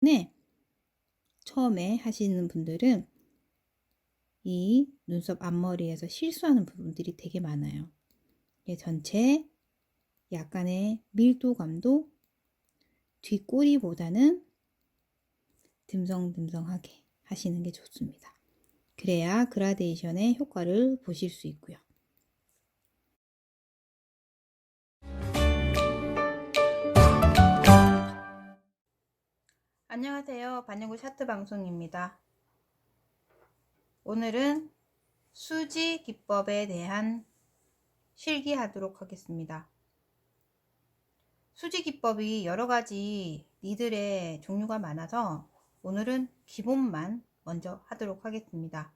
네, 처음에 하시는 분들은 이 눈썹 앞머리에서 실수하는 부분들이 되게 많아요. 이게 전체 약간의 밀도감도 뒷꼬리보다는 듬성듬성하게 하시는 게 좋습니다. 그래야 그라데이션의 효과를 보실 수 있고요. 안녕하세요. 반영구 샤트 방송입니다. 오늘은 수지 기법에 대한 실기하도록 하겠습니다. 수지 기법이 여러가지 니들의 종류가 많아서 오늘은 기본만 먼저 하도록 하겠습니다.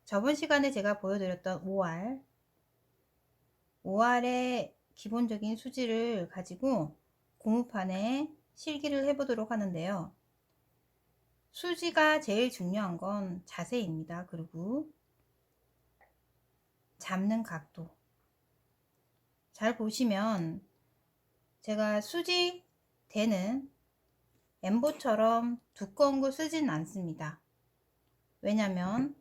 저번 시간에 제가 보여드렸던 5알의 기본적인 수지를 가지고 고무판에 실기를 해보도록 하는데요. 수지가 제일 중요한 건 자세입니다. 그리고 잡는 각도. 잘 보시면 제가 수지 대는 엠보처럼 두꺼운 거 쓰진 않습니다. 왜냐면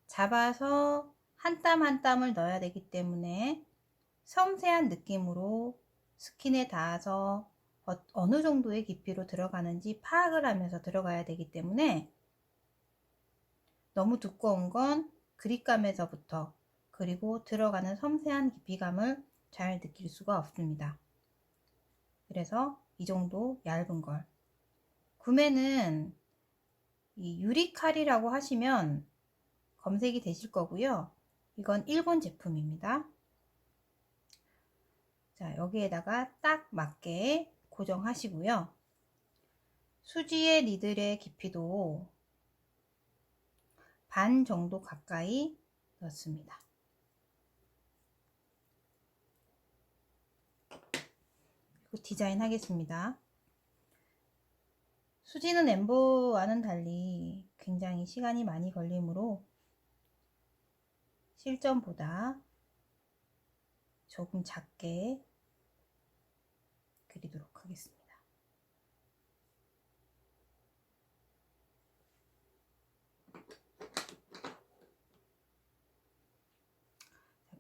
잡아서 한 땀 한 땀을 넣어야 되기 때문에 섬세한 느낌으로 스킨에 닿아서 어느 정도의 깊이로 들어가는지 파악을 하면서 들어가야 되기 때문에 너무 두꺼운 건 그립감에서부터 그리고 들어가는 섬세한 깊이감을 잘 느낄 수가 없습니다. 그래서 이 정도 얇은 걸 구매는 이 유리칼이라고 하시면 검색이 되실 거고요. 이건 일본 제품입니다. 자, 여기에다가 딱 맞게 고정하시고요. 수지의 니들의 깊이도 반 정도 가까이 넣습니다. 그리고 디자인 하겠습니다. 수지는 엠보와는 달리 굉장히 시간이 많이 걸리므로 실전보다 조금 작게 그리도록 하겠습니다.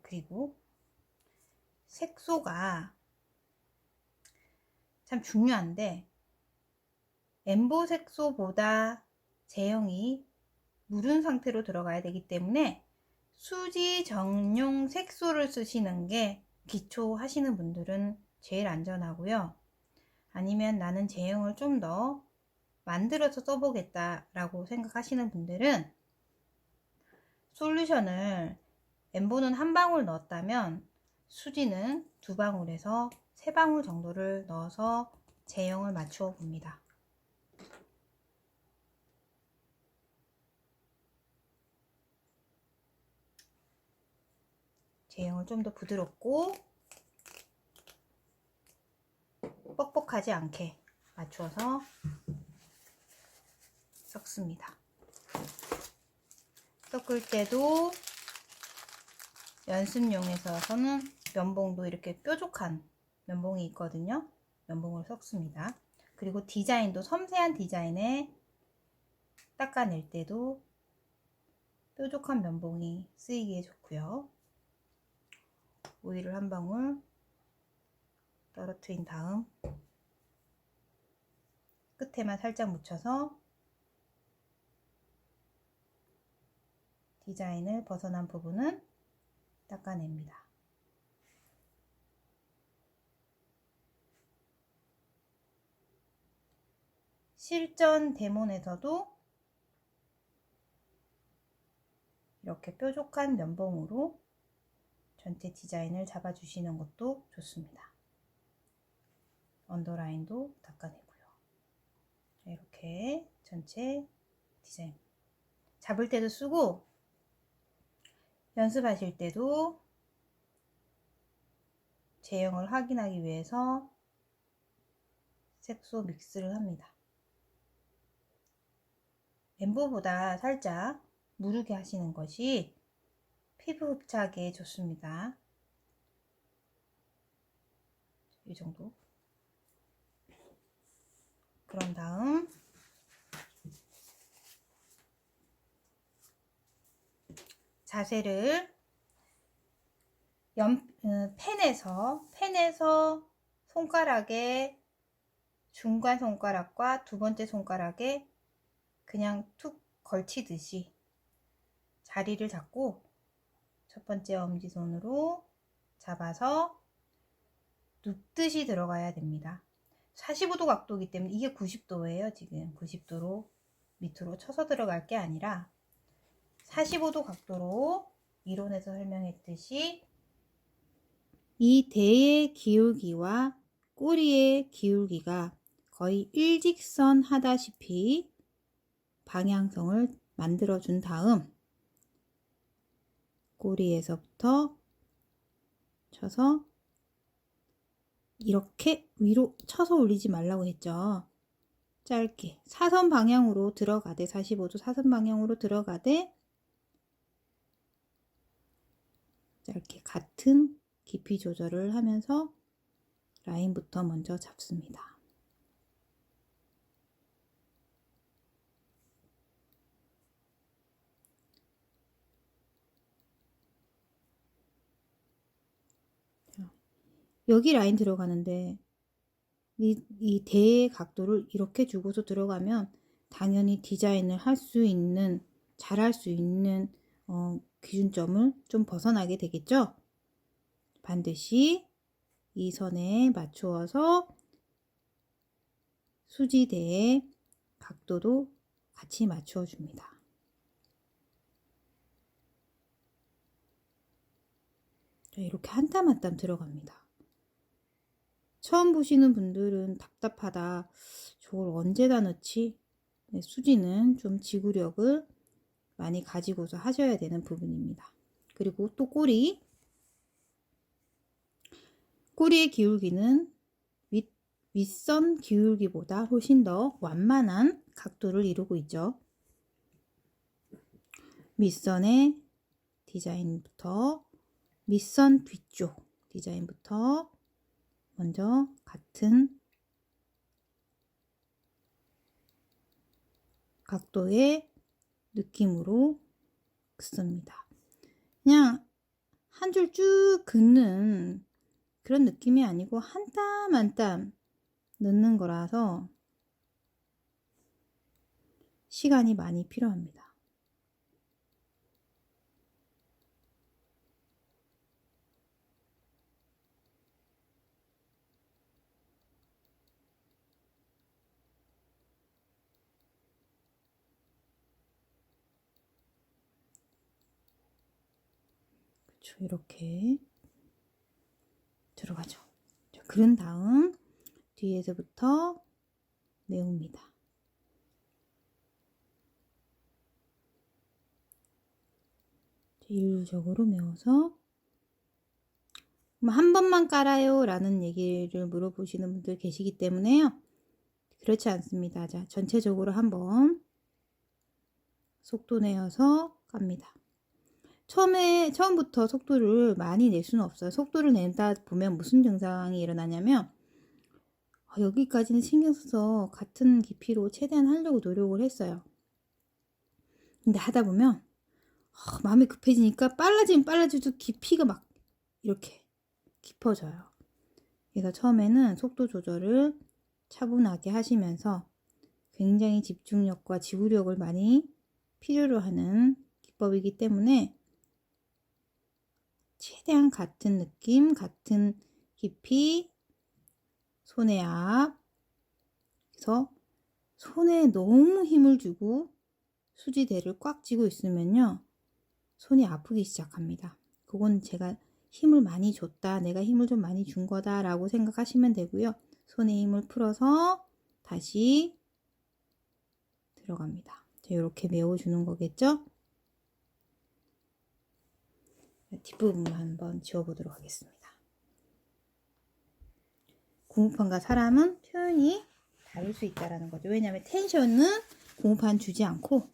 그리고 색소가 참 중요한데 엠보 색소보다 제형이 무른 상태로 들어가야 되기 때문에 수지 전용 색소를 쓰시는 게 기초 하시는 분들은 제일 안전하고요. 아니면 나는 제형을 좀 더 만들어서 써보겠다 라고 생각하시는 분들은 솔루션을 엠보는 한 방울 넣었다면 수지는 2방울에서 3방울 정도를 넣어서 제형을 맞추어 봅니다. 제형을 좀 더 부드럽고 뻑뻑하지 않게 맞추어서 섞습니다. 섞을 때도 연습용에서는 면봉도 이렇게 뾰족한 면봉이 있거든요. 면봉을 섞습니다. 그리고 디자인도 섬세한 디자인에 닦아낼 때도 뾰족한 면봉이 쓰이기에 좋고요. 오일을 한 방울 떨어뜨린 다음 끝에만 살짝 묻혀서 디자인을 벗어난 부분은 닦아냅니다. 실전 데몬에서도 이렇게 뾰족한 면봉으로 전체 디자인을 잡아주시는 것도 좋습니다. 언더라인도 닦아내고요. 이렇게 전체 디자인 잡을 때도 쓰고 연습하실 때도 제형을 확인하기 위해서 색소 믹스를 합니다. 엠보보다 살짝 무르게 하시는 것이 피부 흡착에 좋습니다. 이 정도. 그런 다음 자세를 펜에서 손가락에 중간 손가락과 두 번째 손가락에 그냥 툭 걸치듯이 자리를 잡고 첫 번째 엄지손으로 잡아서 눕듯이 들어가야 됩니다. 45도 각도이기 때문에 이게 90도예요. 지금 90도로 밑으로 쳐서 들어갈 게 아니라 45도 각도로 이론에서 설명했듯이 이 대의 기울기와 꼬리의 기울기가 거의 일직선 하다시피 방향성을 만들어 준 다음 꼬리에서부터 쳐서 이렇게 위로 쳐서 올리지 말라고 했죠. 짧게 사선 방향으로 들어가되 45도 사선 방향으로 들어가되 짧게 같은 깊이 조절을 하면서 라인부터 먼저 잡습니다. 여기 라인 들어가는데 이 대의 각도를 이렇게 주고서 들어가면 당연히 디자인을 할 수 있는 잘할 수 있는 기준점을 좀 벗어나게 되겠죠. 반드시 이 선에 맞추어서 수지대의 각도도 같이 맞추어 줍니다. 이렇게 한 땀 한 땀 들어갑니다. 처음 보시는 분들은 답답하다. 저걸 언제다 넣지? 네, 수지는 좀 지구력을 많이 가지고서 하셔야 되는 부분입니다. 그리고 또 꼬리의 기울기는 윗선 기울기보다 훨씬 더 완만한 각도를 이루고 있죠. 밑선의 디자인부터 밑선 뒤쪽 디자인부터 먼저 같은 각도의 느낌으로 긋습니다. 그냥 한 줄 쭉 긋는 그런 느낌이 아니고 한 땀 한 땀 넣는 거라서 시간이 많이 필요합니다. 그렇죠. 이렇게 들어가죠. 그런 다음 뒤에서부터 메웁니다. 일률적으로 메워서 한 번만 깔아요 라는 얘기를 물어보시는 분들 계시기 때문에요. 그렇지 않습니다. 자, 전체적으로 한번 속도 내어서 깝니다. 처음부터 속도를 많이 낼 수는 없어요. 속도를 내다 보면 무슨 증상이 일어나냐면 여기까지는 신경 써서 같은 깊이로 최대한 하려고 노력을 했어요. 근데 하다 보면 마음이 급해지니까 빨라지면 빨라질수록 깊이가 막 이렇게 깊어져요. 그래서 처음에는 속도 조절을 차분하게 하시면서 굉장히 집중력과 지구력을 많이 필요로 하는 기법이기 때문에 최대한 같은 느낌, 같은 깊이, 손의 앞, 그래서 손에 너무 힘을 주고 수지대를 꽉 쥐고 있으면요 손이 아프기 시작합니다. 그건 제가 힘을 많이 줬다, 내가 힘을 좀 많이 준 거다 라고 생각하시면 되고요. 손에 힘을 풀어서 다시 들어갑니다. 이렇게 메워주는 거겠죠? 뒷부분만 한번 지워보도록 하겠습니다. 고무판과 사람은 표현이 다를 수 있다는 거죠. 왜냐하면 텐션은 고무판 주지 않고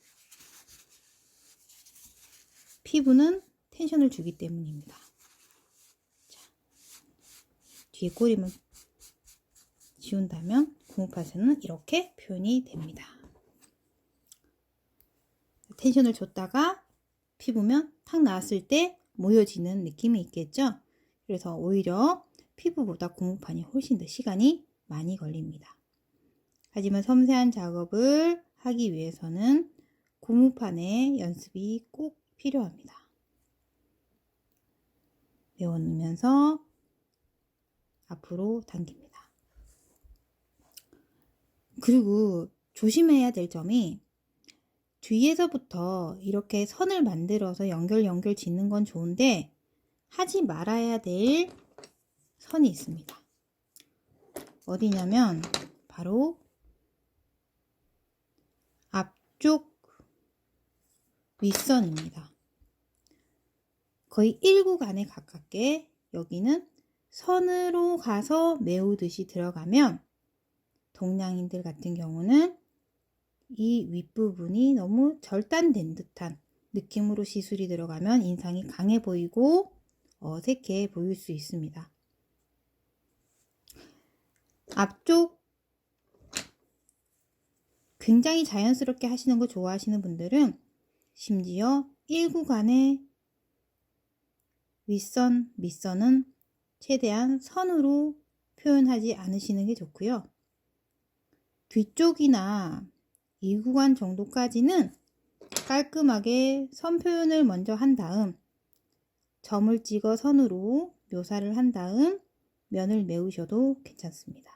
피부는 텐션을 주기 때문입니다. 자, 뒤에 꼬림을 지운다면 고무판에서는 이렇게 표현이 됩니다. 텐션을 줬다가 피부면 탁 나왔을 때 모여지는 느낌이 있겠죠? 그래서 오히려 피부보다 고무판이 훨씬 더 시간이 많이 걸립니다. 하지만 섬세한 작업을 하기 위해서는 고무판의 연습이 꼭 필요합니다. 메워놓으면서 앞으로 당깁니다. 그리고 조심해야 될 점이 뒤에서부터 이렇게 선을 만들어서 연결 짓는 건 좋은데 하지 말아야 될 선이 있습니다. 어디냐면 바로 앞쪽 윗선입니다. 거의 1구간에 가깝게 여기는 선으로 가서 메우듯이 들어가면 동양인들 같은 경우는 이 윗부분이 너무 절단된 듯한 느낌으로 시술이 들어가면 인상이 강해 보이고 어색해 보일 수 있습니다. 앞쪽 굉장히 자연스럽게 하시는 거 좋아하시는 분들은 심지어 1구간의 윗선, 밑선은 최대한 선으로 표현하지 않으시는 게 좋고요. 뒤쪽이나 2구간 정도까지는 깔끔하게 선 표현을 먼저 한 다음 점을 찍어 선으로 묘사를 한 다음 면을 메우셔도 괜찮습니다.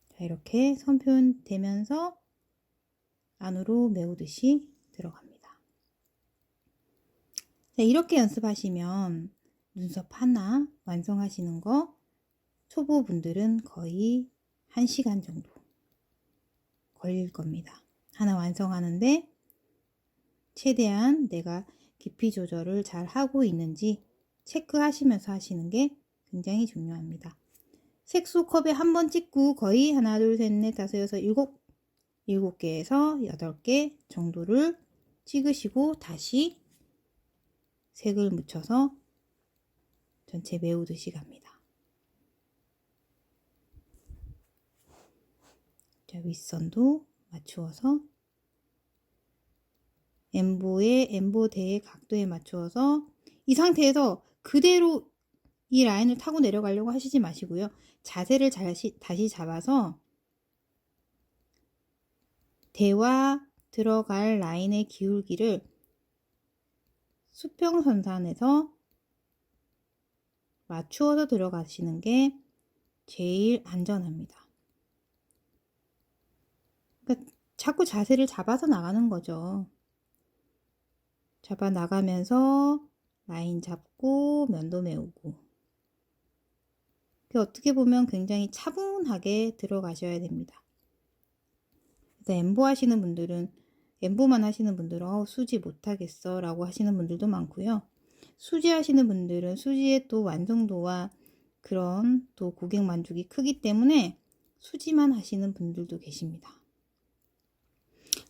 자, 이렇게 선 표현 되면서 안으로 메우듯이 들어갑니다. 자, 이렇게 연습하시면 눈썹 하나 완성하시는 거 초보분들은 거의 1시간 정도 걸릴 겁니다. 하나 완성하는데 최대한 내가 깊이 조절을 잘 하고 있는지 체크하시면서 하시는 게 굉장히 중요합니다. 색소 컵에 한 번 찍고 거의 하나, 둘, 셋, 넷, 다섯, 여섯, 일곱 개에서 8개 정도를 찍으시고 다시 색을 묻혀서 전체 메우듯이 갑니다. 자, 윗선도 맞추어서 엠보대의 각도에 맞추어서 이 상태에서 그대로 이 라인을 타고 내려가려고 하시지 마시고요. 자세를 다시 잡아서 대와 들어갈 라인의 기울기를 수평선상에서 맞추어서 들어가시는 게 제일 안전합니다. 그러니까 자꾸 자세를 잡아서 나가는 거죠. 잡아 나가면서 라인 잡고 면도 메우고. 어떻게 보면 굉장히 차분하게 들어가셔야 됩니다. 그래서 엠보만 하시는 분들은 수지 못하겠어 라고 하시는 분들도 많고요. 수지 하시는 분들은 수지의 또 완성도와 그런 또 고객 만족이 크기 때문에 수지만 하시는 분들도 계십니다.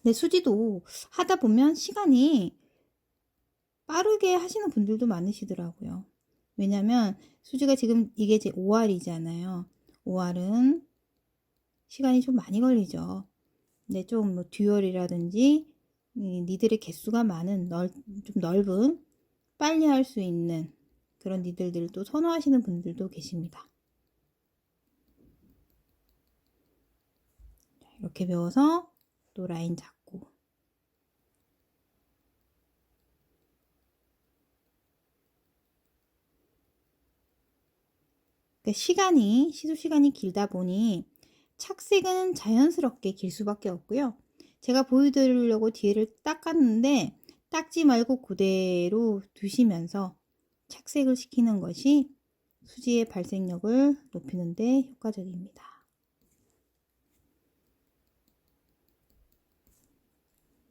근데 수지도 하다 보면 시간이 빠르게 하시는 분들도 많으시더라고요. 왜냐면 수지가 지금 이게 제 5알이잖아요. 5알은 시간이 좀 많이 걸리죠. 근데 좀 뭐 듀얼이라든지 니들의 개수가 많은 좀 넓은 빨리 할 수 있는 그런 니들도 선호하시는 분들도 계십니다. 이렇게 배워서 또 라인 잡고 그러니까 시술 시간이 길다 보니 착색은 자연스럽게 길 수밖에 없고요. 제가 보여드리려고 뒤를 닦았는데 닦지 말고 그대로 두시면서 착색을 시키는 것이 수지의 발색력을 높이는 데 효과적입니다.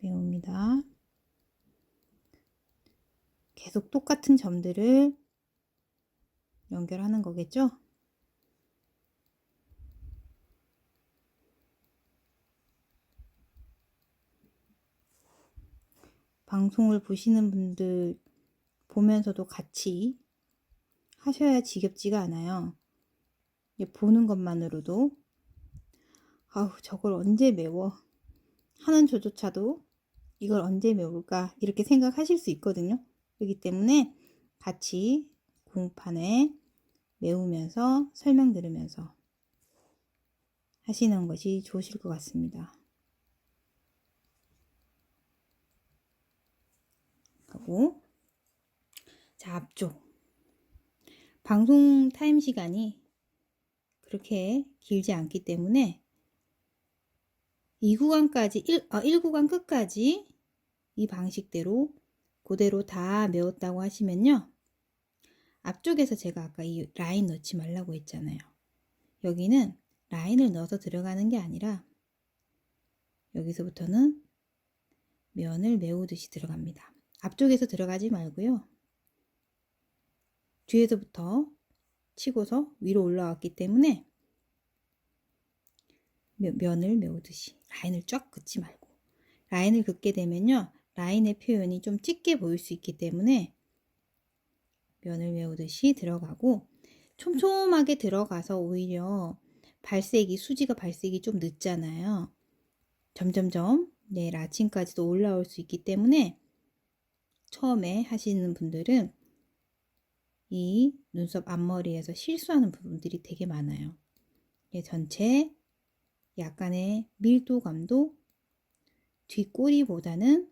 메웁니다. 계속 똑같은 점들을 연결하는 거겠죠? 방송을 보시는 분들 보면서도 같이 하셔야 지겹지가 않아요. 보는 것만으로도 아우 저걸 언제 메워 하는 저조차도 이걸 언제 메울까 이렇게 생각하실 수 있거든요. 그렇기 때문에 같이 공판에 메우면서 설명 들으면서 하시는 것이 좋으실 것 같습니다. 하고 자, 앞쪽 방송 타임 시간이 그렇게 길지 않기 때문에 이 구간까지 1구간 끝까지 이 방식대로 그대로 다 메웠다고 하시면요. 앞쪽에서 제가 아까 이 라인 넣지 말라고 했잖아요. 여기는 라인을 넣어서 들어가는 게 아니라 여기서부터는 면을 메우듯이 들어갑니다. 앞쪽에서 들어가지 말고요. 뒤에서부터 치고서 위로 올라왔기 때문에 면을 메우듯이 라인을 쫙 긋지 말고 라인을 긋게 되면요. 라인의 표현이 좀 짙게 보일 수 있기 때문에 면을 메우듯이 들어가고 촘촘하게 들어가서 오히려 수지가 발색이 좀 늦잖아요. 점점점 내일 아침까지도 올라올 수 있기 때문에 처음에 하시는 분들은 이 눈썹 앞머리에서 실수하는 부분들이 되게 많아요. 전체 약간의 밀도감도 뒷꼬리보다는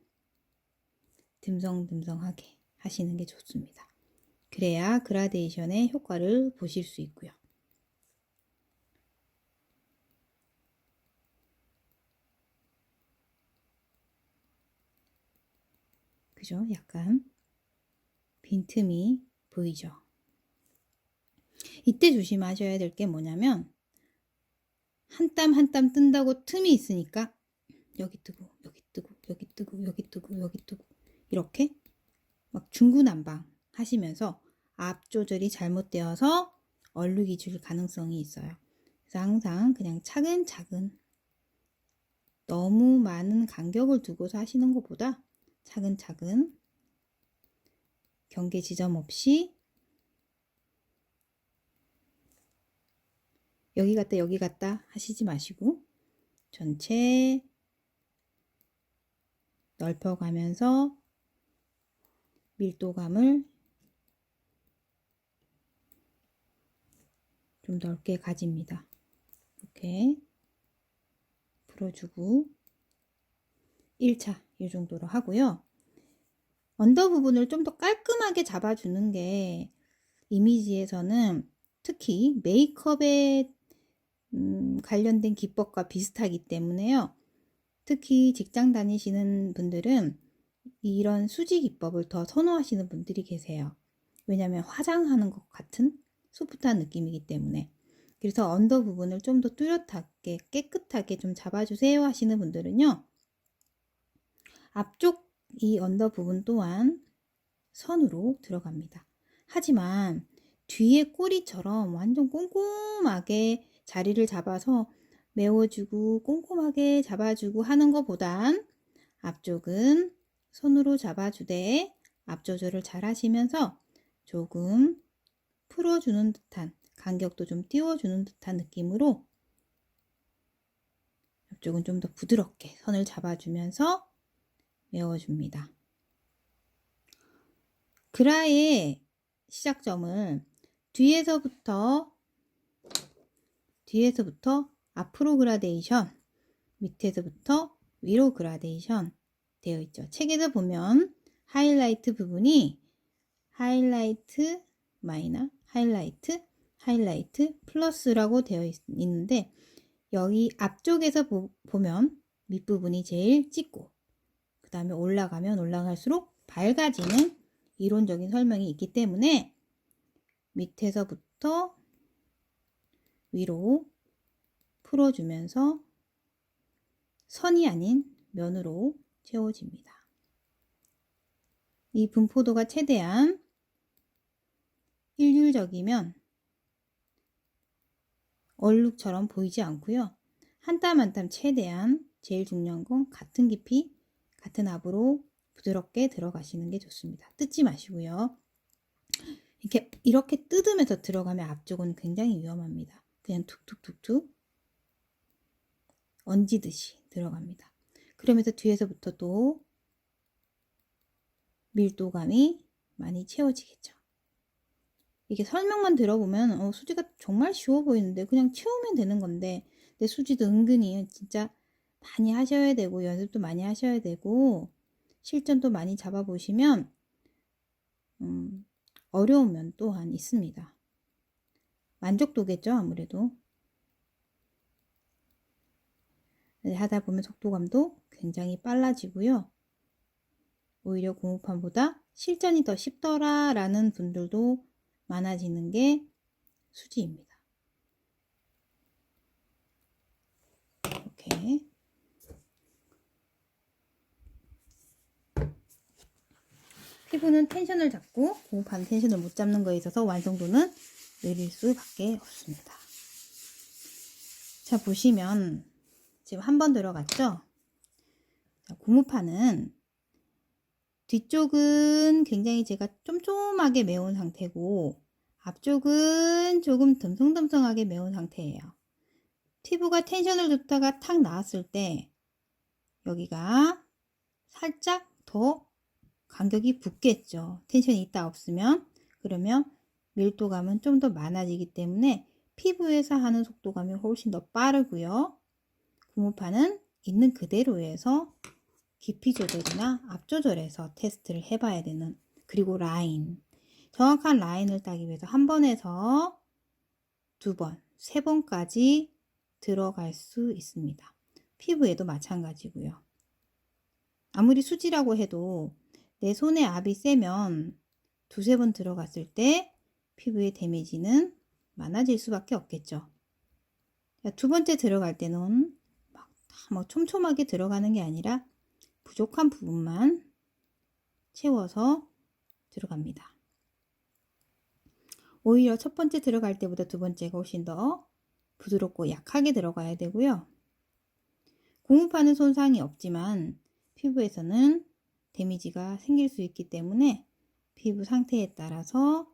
듬성듬성하게 하시는 게 좋습니다. 그래야 그라데이션의 효과를 보실 수 있고요. 그죠? 약간 빈틈이 보이죠? 이때 조심하셔야 될 게 뭐냐면 한 땀 한 땀 뜬다고 틈이 있으니까 여기 뜨고 여기 뜨고 여기 뜨고 여기 뜨고 여기 뜨고 이렇게 막 중구난방 하시면서 앞 조절이 잘못되어서 얼룩이 줄 가능성이 있어요. 그래서 항상 그냥 차근차근 너무 많은 간격을 두고서 하시는 것보다 차근차근 경계 지점 없이 여기 갔다 여기 갔다 하시지 마시고 전체 넓혀가면서 밀도감을 좀 넓게 가집니다. 이렇게 풀어주고 1차 이 정도로 하고요. 언더 부분을 좀 더 깔끔하게 잡아주는 게 이미지에서는 특히 메이크업에 관련된 기법과 비슷하기 때문에요. 특히 직장 다니시는 분들은 이런 수지 기법을 더 선호하시는 분들이 계세요. 왜냐하면 화장하는 것 같은 소프트한 느낌이기 때문에. 그래서 언더 부분을 좀 더 뚜렷하게 깨끗하게 좀 잡아주세요 하시는 분들은요. 앞쪽 이 언더 부분 또한 선으로 들어갑니다. 하지만 뒤에 꼬리처럼 완전 꼼꼼하게 자리를 잡아서 메워주고 꼼꼼하게 잡아주고 하는 것보단 앞쪽은 손으로 잡아주되 앞 조절을 잘 하시면서 조금 풀어주는 듯한 간격도 좀 띄워주는 듯한 느낌으로 앞쪽은 좀 더 부드럽게 선을 잡아주면서 메워줍니다. 그라의 시작점을 뒤에서부터 앞으로 그라데이션, 밑에서부터 위로 그라데이션 되어 있죠. 책에서 보면 하이라이트 부분이 하이라이트 마이너, 하이라이트 플러스라고 되어 있는데 여기 앞쪽에서 보면 밑부분이 제일 짙고 그 다음에 올라가면 올라갈수록 밝아지는 이론적인 설명이 있기 때문에 밑에서부터 위로 풀어주면서 선이 아닌 면으로 채워집니다. 이 분포도가 최대한 일률적이면 얼룩처럼 보이지 않고요. 한 땀 한 땀 최대한 제일 중요한 건 같은 깊이, 같은 압으로 부드럽게 들어가시는 게 좋습니다. 뜯지 마시고요. 이렇게 뜯으면서 들어가면 앞쪽은 굉장히 위험합니다. 그냥 툭툭툭툭 얹이듯이 들어갑니다. 그러면서 뒤에서부터 또 밀도감이 많이 채워지겠죠. 이게 설명만 들어보면 수지가 정말 쉬워 보이는데 그냥 채우면 되는 건데, 근데 수지도 은근히 진짜 많이 하셔야 되고 연습도 많이 하셔야 되고 실전도 많이 잡아보시면 어려운 면 또한 있습니다. 만족도겠죠, 아무래도. 하다 보면 속도감도 굉장히 빨라지고요. 오히려 고무판보다 실전이 더 쉽더라 라는 분들도 많아지는 게 수지입니다. 이렇게 피부는 텐션을 잡고 고무판 텐션을 못 잡는 거에 있어서 완성도는 느릴 수밖에 없습니다. 자, 보시면 지금 한 번 들어갔죠? 자, 고무판은 뒤쪽은 굉장히 제가 쫌쫌하게 메운 상태고 앞쪽은 조금 듬성듬성하게 메운 상태예요. 피부가 텐션을 줬다가 탁 나왔을 때 여기가 살짝 더 간격이 붙겠죠. 텐션이 있다 없으면. 그러면 밀도감은 좀 더 많아지기 때문에 피부에서 하는 속도감이 훨씬 더 빠르고요. 고무판은 있는 그대로에서 깊이 조절이나 앞 조절해서 테스트를 해봐야 되는, 그리고 라인, 정확한 라인을 따기 위해서 한 번에서 두 번, 세 번까지 들어갈 수 있습니다. 피부에도 마찬가지고요. 아무리 수지라고 해도 내 손의 압이 세면 두세 번 들어갔을 때 피부의 데미지는 많아질 수밖에 없겠죠. 두 번째 들어갈 때는 막 촘촘하게 들어가는 게 아니라 부족한 부분만 채워서 들어갑니다. 오히려 첫 번째 들어갈 때보다 두 번째가 훨씬 더 부드럽고 약하게 들어가야 되고요. 고무판은 손상이 없지만 피부에서는 데미지가 생길 수 있기 때문에 피부 상태에 따라서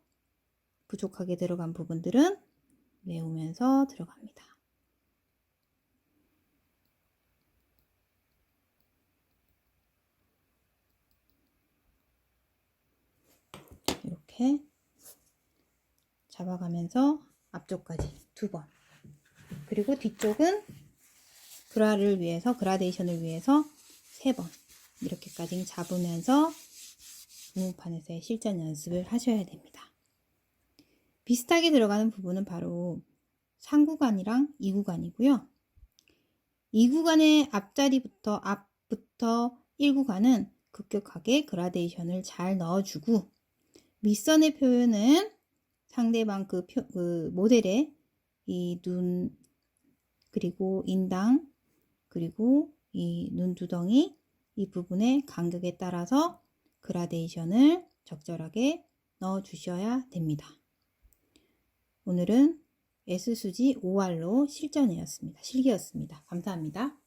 부족하게 들어간 부분들은 메우면서 들어갑니다. 이렇게 잡아가면서 앞쪽까지 두 번, 그리고 뒤쪽은 그라를 위해서, 그라데이션을 위해서 세 번, 이렇게까지 잡으면서 고무판에서의 실전 연습을 하셔야 됩니다. 비슷하게 들어가는 부분은 바로 3구간이랑 2구간이고요. 2구간의 앞자리부터 1구간은 급격하게 그라데이션을 잘 넣어주고, 밑선의 표현은 상대방 그 모델의 이 눈, 그리고 인당, 그리고 이 눈두덩이, 이 부분의 간격에 따라서 그라데이션을 적절하게 넣어 주셔야 됩니다. 오늘은 S수지 5알로 실기였습니다. 감사합니다.